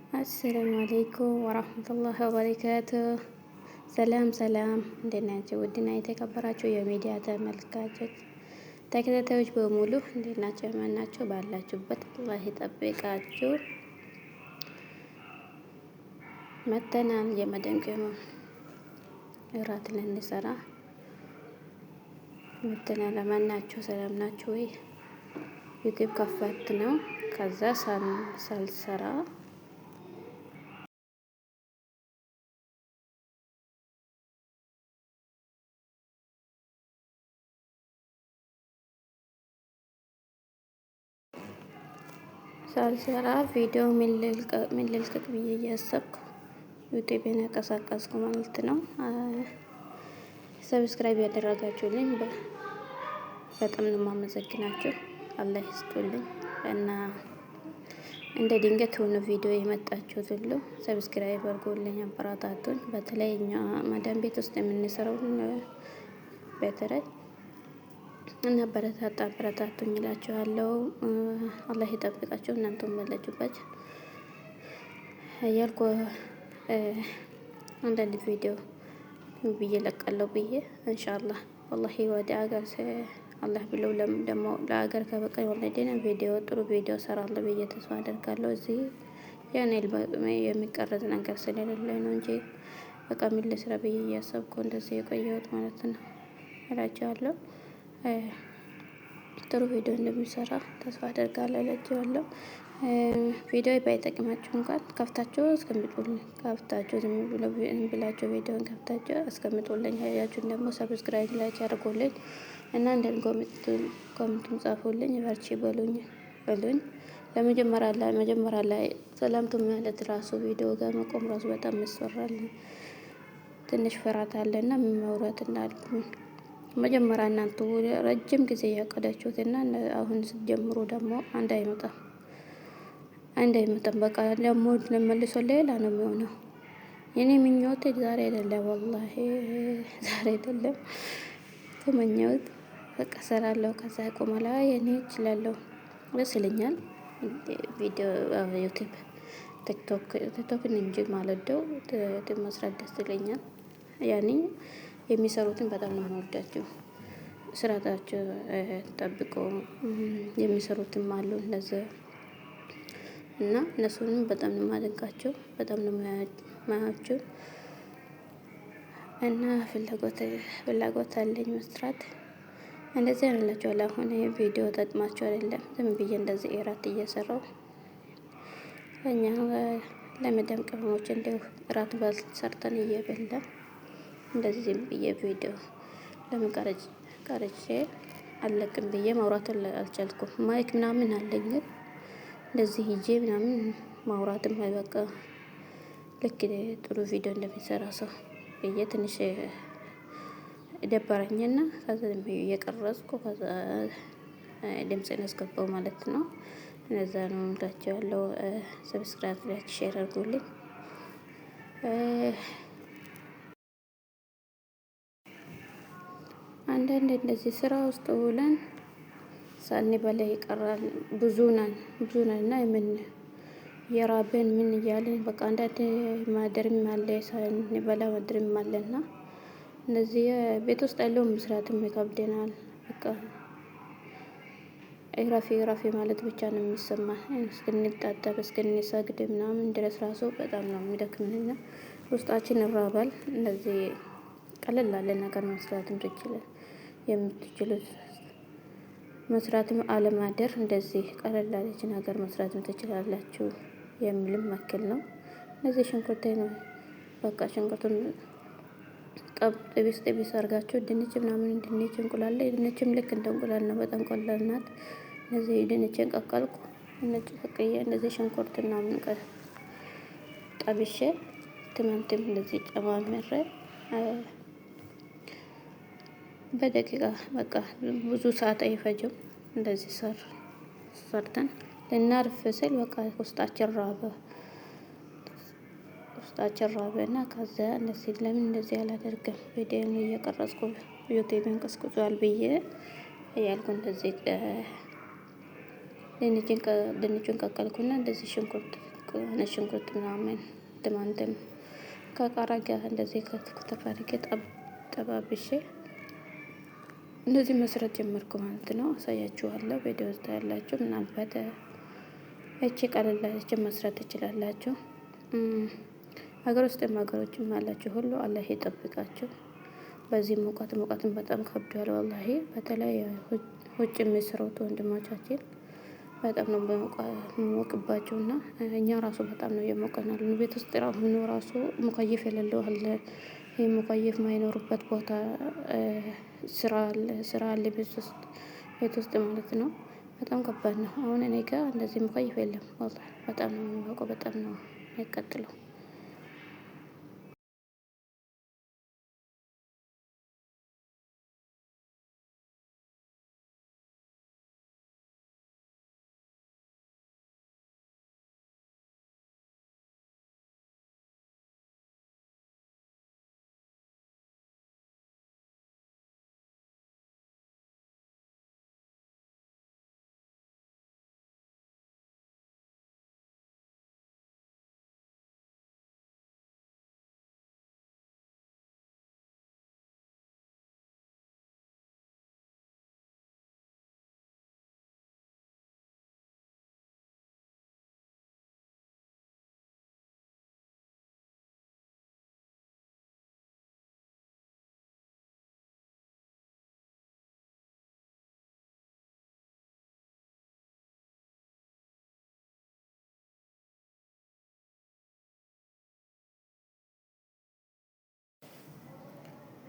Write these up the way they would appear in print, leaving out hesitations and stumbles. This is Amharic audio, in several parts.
አሰላሙ አለይኩም ወራህመቱላሂ ወበረካቱ። ሰላም ሰላም፣ እንዴት ናቸው? ውድና የተከበራችሁ የሚዲያ ተመልካቾች ተከታታዮች በሙሉ እንዴት ናቸው? ማን ናቸው? ባላችሁበት አላህ ይጠብቃችሁ። መተናል የመደም ቅመም እራት ልንሰራ መተናል። ለማን ናችሁ? ሰላም ናችሁ ወይ? ዩቲዩብ ከፈት ነው። ከዛ ሳልሰራ ቪዲዮ ምን ልልቀቅ ብዬ እያሰብኩ ዩቲዩብን ያቀሳቀስኩ ማለት ነው። ሰብስክራይብ ያደረጋችሁልኝ በጣም ነው የማመሰግናችሁ። አላህ ይስጡልኝ እና እንደ ድንገት ሆኖ ቪዲዮ የመጣችሁት ሁሉ ሰብስክራይብ አድርጎልኝ አበረታቱኝ። በተለይ እኛ ማዳም ቤት ውስጥ የምንሰራው በተለይ እና አበረታቱኝ እላችኋለሁ። አላህ ይጠብቃችሁ እናንተም ባላችሁበት እያልኩ አንዳንድ ቪዲዮ ብዬ ለቃለሁ ብዬ ኢንሻአላህ ወላሂ ወደ ሀገር አላህ ብለው ደግሞ ለሀገር ከበቃኝ ወላሂ ደህና ቪዲዮ ጥሩ ቪዲዮ እሰራለሁ ብዬ ተስፋ አደርጋለሁ። እዚህ ያን የሚቀረጽ ነገር ስለሌለ ነው እንጂ በቃ ምን ልስራ ብዬ እያሰብኩ እንደዚህ የቆየሁት ማለት ነው እላቸዋለሁ። ጥሩ ቪዲዮ እንደሚሰራ ተስፋ አደርጋለሁ እላቸዋለሁ። ቪዲዮ ባይጠቅማችሁ እንኳን ከፍታችሁ እስከምጡልኝ ዝም ብላችሁ ቪዲዮን ከፍታችሁ እስከምጡልኝ። ያያችሁን ደግሞ ሰብስክራይብ ላይክ ያድርጉልኝ እና እንደን ኮሜንቱን ጻፉልኝ። በርቺ በሉኝ። ለመጀመሪያ ላይ ሰላምቱ ማለት ራሱ ቪዲዮ ጋር መቆም ራሱ በጣም ያስፈራል። ትንሽ ፍርሃት አለና ምን ማውራት እንዳለብኝ መጀመሪያ እናንተ ረጅም ጊዜ ያቀዳችሁትና አሁን ስትጀምሩ ደግሞ አንድ አይመጣም። በቃ ደግሞ ለመልሶ ሌላ ነው የሚሆነው። የኔ ምኞቴ ዛሬ አይደለም ወላሂ ዛሬ አይደለም ተመኘሁት። በቃ እሰራለሁ ከዛ ያቆማል። የኔ እችላለሁ ደስ ይለኛል። ቪዲዮ ዩቲዩብ ቲክቶክን እንጂ ማልወደው መስራት ደስ ይለኛል። ያኔ የሚሰሩትን በጣም ነው የምወዳቸው። ስራታቸው ጠብቆ የሚሰሩትም አሉ እንደዚህ እና እነሱንም በጣም ነው የማደንቃቸው፣ በጣም ነው የማያቸው እና ፍላጎት አለኝ መስራት። እንደዚህ አይደላችኋል። አሁን ይሄ ቪዲዮ ጠቅማችሁ አይደለም ዝም ብዬ እንደዚህ እራት እየሰራሁ እኛ ለመዳም ቅመሞች እንደው እራት ሰርተን እየበላን እንደዚህ ዝም ብዬ ቪዲዮ ለምን ቀርጬ አለቅም ብዬ ማውራት አልቻልኩም። ማይክ ምናምን አለኝ ግን እንደዚህ ሂጄ ምናምን ማውራትም አይበቃ ልክ ጥሩ ቪዲዮ እንደሚሰራ ሰው ብዬ ትንሽ ደበረኝና ከዛ እየቀረጽኩ ከዛ ድምፄን አስገባው ማለት ነው። እነዛ ነው እላችኋለሁ። ሰብስክራይብ ላይክ ሼር አድርጉልኝ። አንዳንድ እንደዚህ ስራ ውስጥ ውለን ሳንበላ ይቀራል። ብዙ ነን እና የራበን ምን እያለን በቃ አንዳንድ ማደርም አለ ሳንበላ ማደርም አለና እነዚህ ቤት ውስጥ ያለውን መስራትም ይከብደናል። በቃ እረፊ ማለት ብቻ ነው የሚሰማን። እስክንጣጠብ እስክንሰግድ ምናምን ድረስ ራሱ በጣም ነው የሚደክመንና ውስጣችን ይራባል። እንደዚህ ቀለል ያለ ነገር መስራትም የምትችሉት መስራትም አለማደር እንደዚህ ቀለል ያለች ነገር መስራትም ትችላላችሁ የሚልም መክል ነው። እነዚህ ሽንኩርቴ ነው በቃ ሽንኩርቱን ጥብስ አድርጋችሁ ድንች ምናምን ድንች እንቁላል ድንችም ልክ እንደ እንቁላል ነው በጣም ቀላል ናት። እነዚህ ድንችን ቀቀልኩ ነጭ ቀቅዬ እንደዚህ ሽንኩርት ምናምን ጠብሼ ቲማቲም እንደዚህ ጨማምሬ በደቂቃ በቃ ብዙ ሰዓት አይፈጅም። እንደዚህ ሰርተን ልናርፍ ስል በቃ ውስጣችን ራበና ከዛ እንደዚህ ለምን እንደዚህ አላደርግም ቪዲዮን እየቀረጽኩ ዩቲዩብን ቀስቅዟል ብዬ እያልኩ እንደዚህ ድንቹን ቀቀልኩና እንደዚህ ሽንኩርት ነጭ ሽንኩርት ምናምን ቲማቲም ከቃሪያ ጋር እንደዚህ ከተፍ አድርጌ ጠባብሼ እንደዚህ መስራት ጀመርኩ ማለት ነው። አሳያችኋለሁ ቪዲዮ ውስጥ ያላችሁ ምናልባት እቺ ቀለል ያለች መስራት ትችላላችሁ። ሀገር ውስጥም ሀገሮችም ያላችሁ ሁሉ አላህ ይጠብቃችሁ። በዚህ ሙቀትን በጣም ከብዷል ወላሂ። በተለይ ውጭ የሚሰሩት ወንድሞቻችን በጣም ነው የሚሞቅባቸው እና እኛ ራሱ በጣም ነው እየሞቀናል። ቤት ውስጥ ራሱ ሙከየፍ የሌለው አለ። ይሄ ሙከየፍ ማይኖርበት ቦታ ስራ አለ ቤት ውስጥ ማለት ነው። በጣም ከባድ ነው። አሁን እኔ ጋር እንደዚህ ሙከየፍ የለም ወላሂ። በጣም ነው የሚሞቀው፣ በጣም ነው የሚያቃጥለው።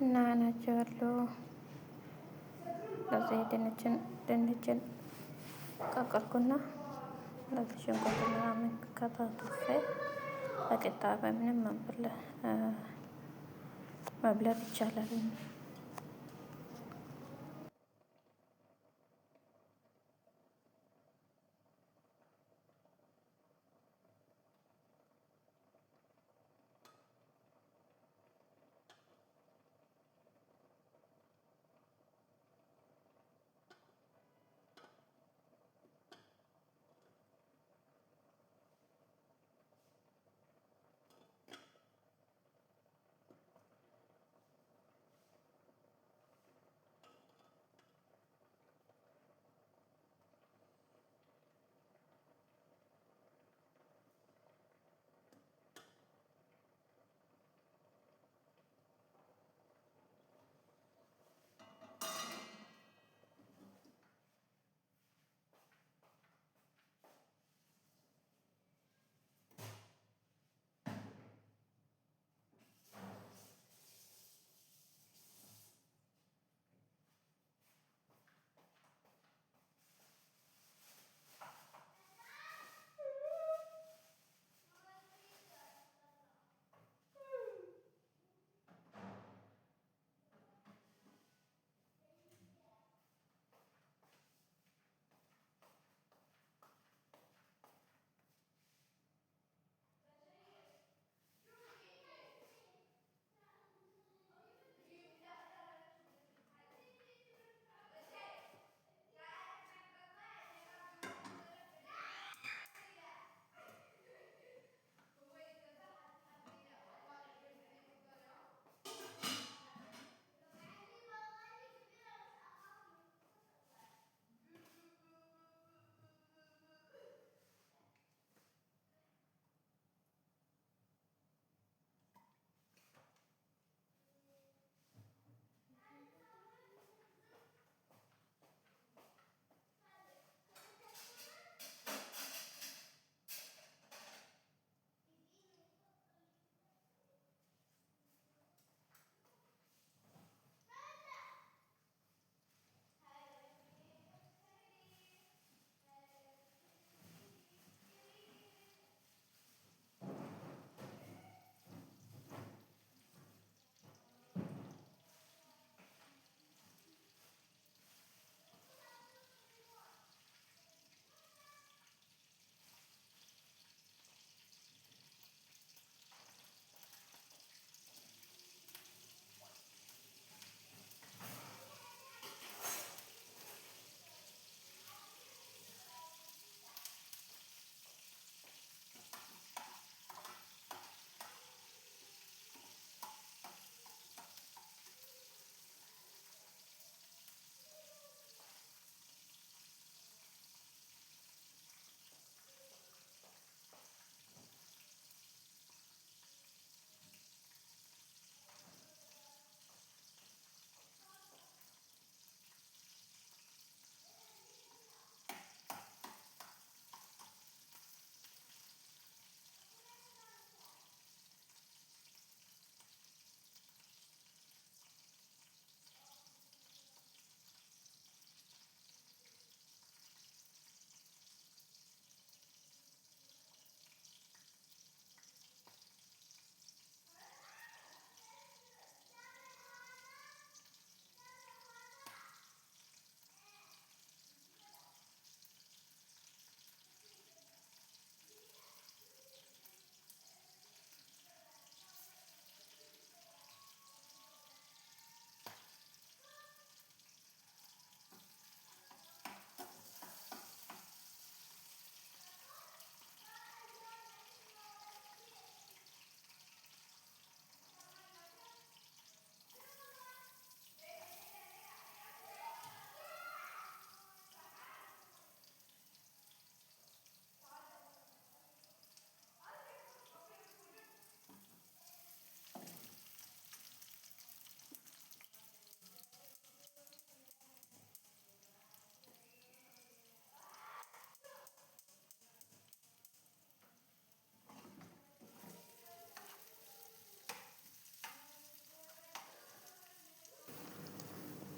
እና ናቸዋለሁ። ለዚህ ድንችን ቀቀልኩና ለዚህ ሽንኩርት ምናምን ከታተፈ በቂጣ በምንም መብላት ይቻላል።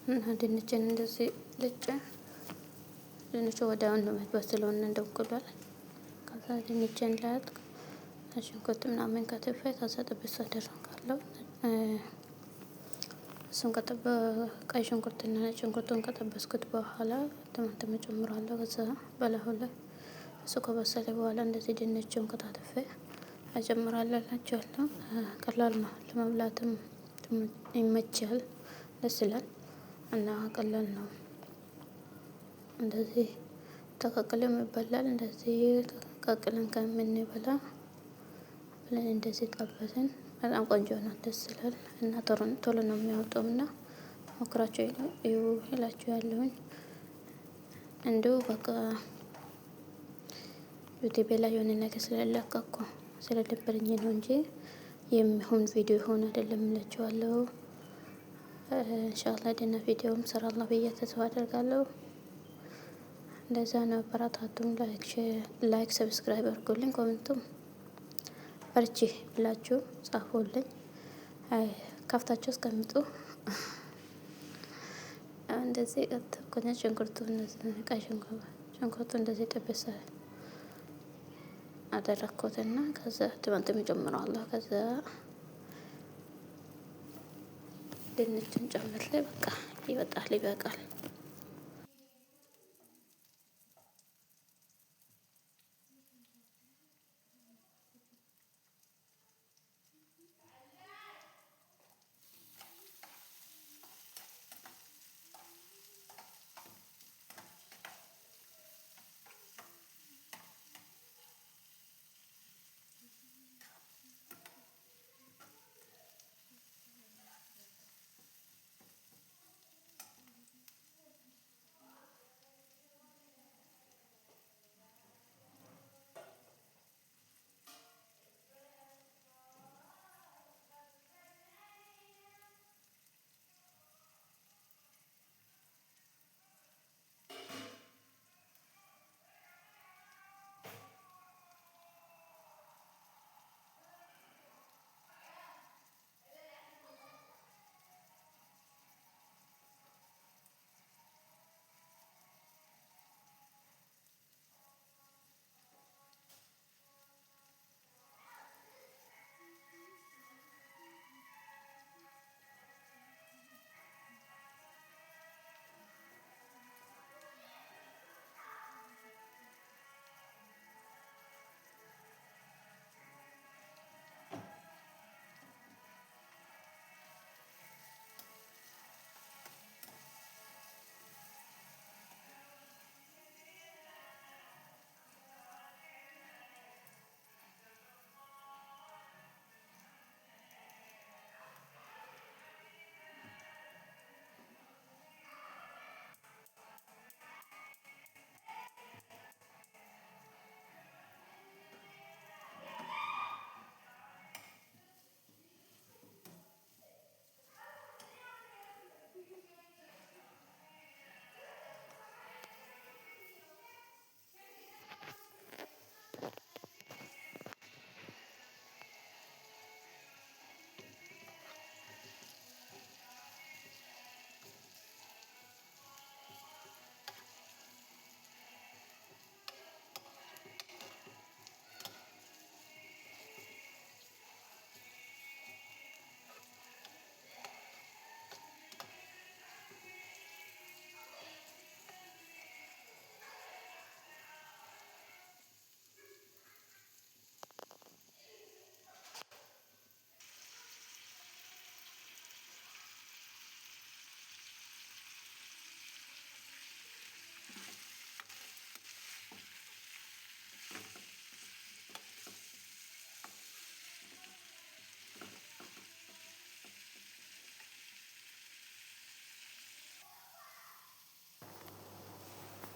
እና ድንችን እንደዚህ ልጭ ድንቹ ወዲያውኑ መበስለው እና እንደውቁሏል። ከዛ ድንችን ላጥቅ ሽንኩርት ምናምን ከትፌ ከዛ ጥብስ አደርጋለሁ። እሱን ቀይ ሽንኩርትና ነጭ ሽንኩርቱን ከጠበስኩት በኋላ ቲማቲም እጨምራለሁ። ከዛ በላዩ ላይ እሱ ከበሰለ በኋላ እንደዚህ ድንቹን ከታተፈ እጨምራለሁ እላቸዋለሁ። ቀላል ነው ለመብላትም ይመቻል፣ ደስ ይላል እና ቀላል ነው። እንደዚህ ተቀቅሎም ይበላል። እንደዚህ ቀቅለን ከምንበላ ብለን እንደዚህ ጠበስን በጣም ቆንጆ ነው፣ ደስ ይላል እና ቶሎ ነው የሚያወጣው እና ሞክራችሁ እዩ እላችኋለሁኝ። እንዲሁ በቃ ዩቲዩብ ላይ የሆነ ነገር ስለለቀኩ ስለደበረኝ ነው እንጂ የሚሆን ቪዲዮ ሆኖ አይደለም እላችኋለሁ። ኢንሻአላህ ደህና ቪዲዮም እሰራለሁ ብዬ ተስፋ አደርጋለሁ። እንደዛ ነው። አበረታቱኝ። ላይክ ሰብስክራይብ አድርጉልኝ። ኮሜንቱም በርቺ ብላችሁ ጻፉልኝ። ከፍታችሁ አስቀምጡ። እንደዚህ ቀጥኩኝ። ቀይ ሽንኩርቱ እንደዚህ ጥብስ አደረኩትና ከዛ ቲማቲም እጨምረዋለሁ። ከዛ ድንቹን ጨምሬ በቃ ይወጣል፣ ይበቃል።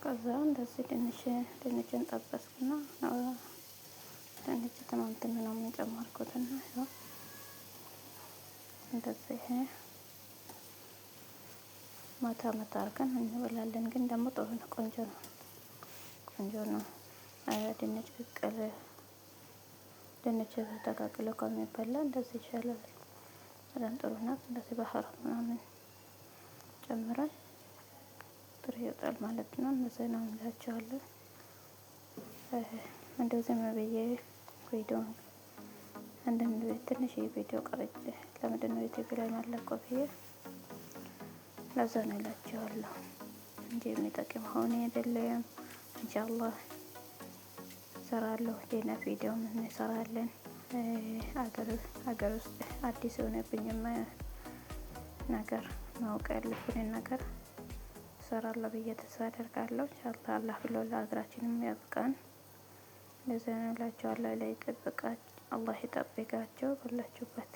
ከዛ እንደዚህ ድንችን ጠበስኩና ድንች ቲማቲም ምናምን ጨመርኩትና ያው እንደዚህ ማታ አድርገን እንበላለን። ግን ደግሞ ጥሩ ነው፣ ቆንጆ ነው፣ ቆንጆ ነው። ድንች ቅቅል ድንች ተቀቅሎ ከሚበላ እንደዚህ ይሻላል። በጣም ጥሩ ናት። እንደዚህ ባህራት ምናምን ጨምረን ጥሩ ይወጣል ማለት ነው። እንደዚህ ነው እንላቸዋለን። እንደዚህ ብዬ ቪዲዮ አንዳንድ ትንሽ ቪዲዮ ቀርጬ ለምንድን ነው ዩቲዩብ ላይ ማለቀው ብዬ ለዛ ነው እላቸዋለሁ እንጂ የሚጠቅም ሆነ አይደለም። ኢንሻአላህ እሰራለሁ። ሌላ ቪዲዮም እንሰራለን። ሀገር ውስጥ አዲስ የሆነብኝም ነገር ማወቅ ያለብንን ነገር እሰራለሁ ብዬ ተስፋ አደርጋለሁ። ኢንሻአላህ አላህ ብሎ ለሀገራችንም ያብቃን። እንደዚህ ነው እላቸዋለሁ። ላይ ይጠብቃችሁ፣ አላህ ይጠብቃቸው ባላችሁበት።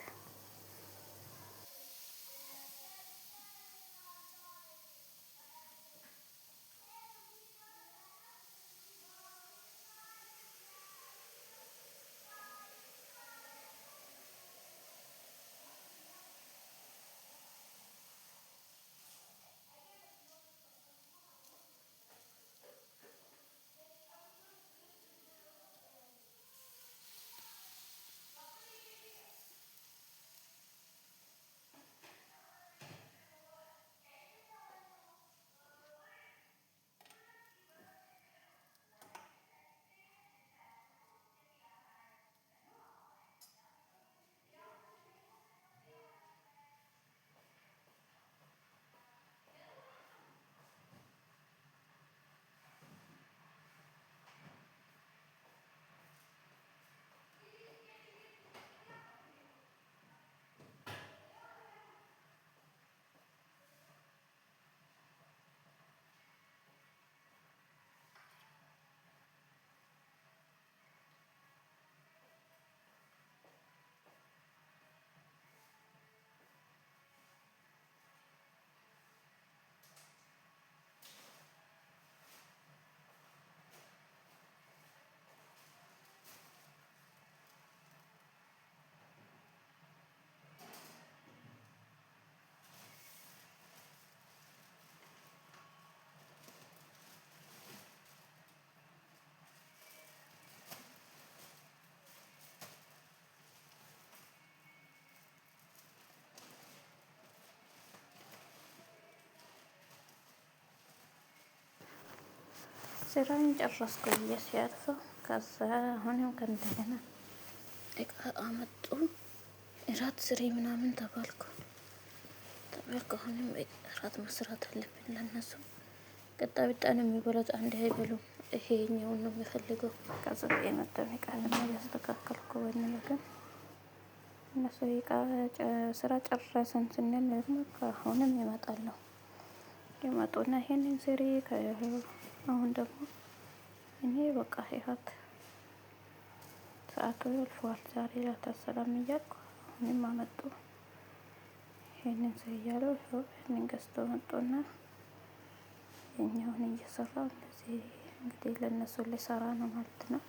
ስራዬን ጨረስኩ ብዬ ሲያርፈው ከዛ አሁንም ከእንደገና እቃ አመጡ እራት ስሪ ምናምን ተባልኩ። አሁንም እራት መስራት አለብን ለነሱ። ቀጣይ ብጣን የሚበሉት አንድ አይበሉም። ይሄኛውን ነው የሚፈልገው። ከዛ የመጣው እቃ ያስተካከልኩ ወይ ነገር እነሱ እቃ ስራ ጨረስን ስንል ደግሞ አሁንም ይመጣሉ። ይመጡና ይሄንን ስሪ አሁን ደግሞ እኔ በቃ ህይወት ሰዓቱ ያልፈዋል ዛሬ ላታሰራም እያልኩ አሁንም አመጡ። ይሄንን ስሪ እያሉ ይሄንን ገዝተው መጡና የኛውን እየሰራው እንደዚህ እንግዲህ ለእነሱ ልሰራ ነው ማለት ነው።